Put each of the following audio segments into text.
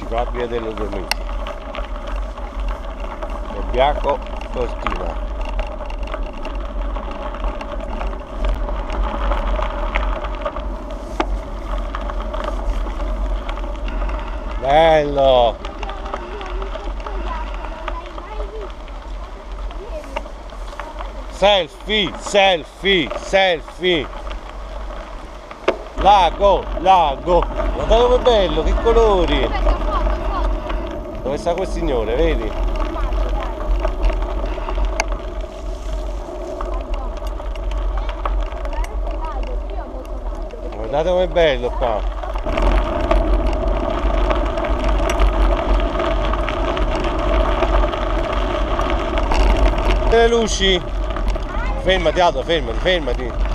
ciclabile delle Dolomiti. Bianco Cortina. Bello! Selfie, selfie, selfie! Lago, lago! Guardate come bello, che colori! Dove sta quel signore, vedi? Guardate com'è bello qua! Le luci! Fermati Aldo, fermati, fermati!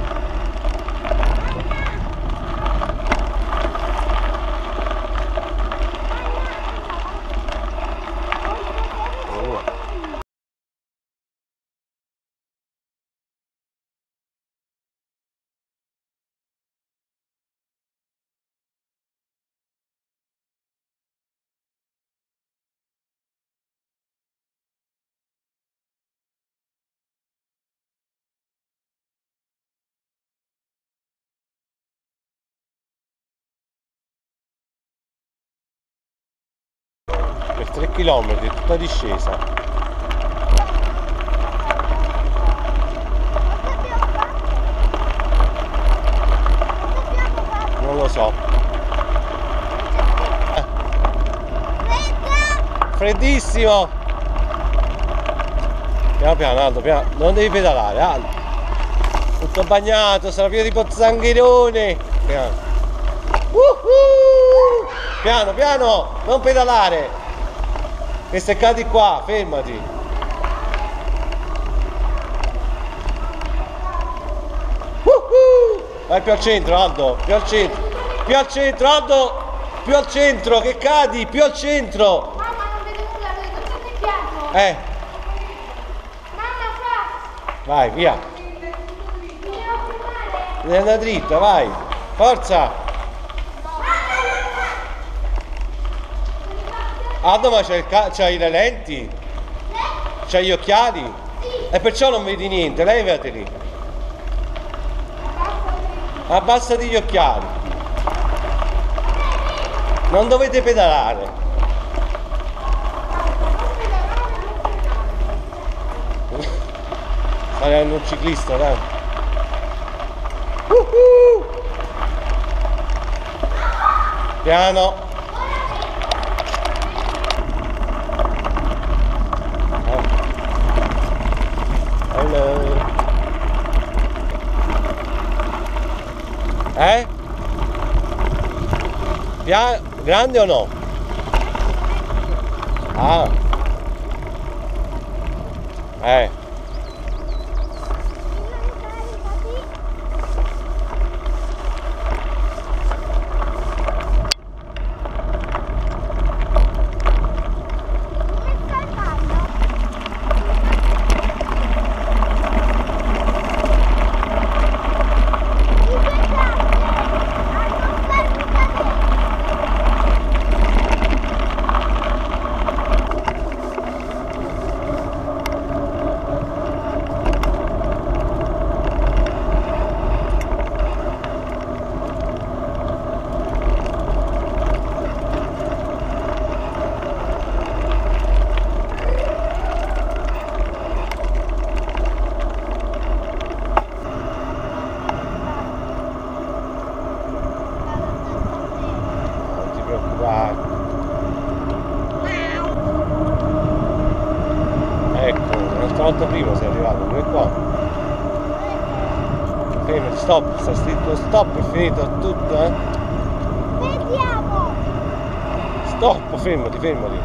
Per 3 km, tutta discesa. Non lo so. Freddissimo! Piano piano Aldo, piano. Non devi pedalare Aldo. Tutto bagnato, sarà pieno di pozzangherone. Piano. Piano piano, non pedalare. Che se cadi qua, fermati. Vai più al centro Aldo, più al centro. Più al centro Aldo, più al centro, che cadi, più al centro. Mamma non vedo nulla, vedo tutto il piano. Mamma fa. Vai, via. Devi andare dritta, vai. Forza. Aldo, ma c'hai le lenti? C'hai gli occhiali? E perciò non vedi niente, levateli. Abbassati gli occhiali. Non dovete pedalare. Stai un ciclista, dai. Piano. Grande o no? Ah. Ecco, un'altra volta prima sei arrivato, dove qua? Fermo, stop, sta scritto stop, è finito tutto, Vediamo! Stop, fermati, fermati.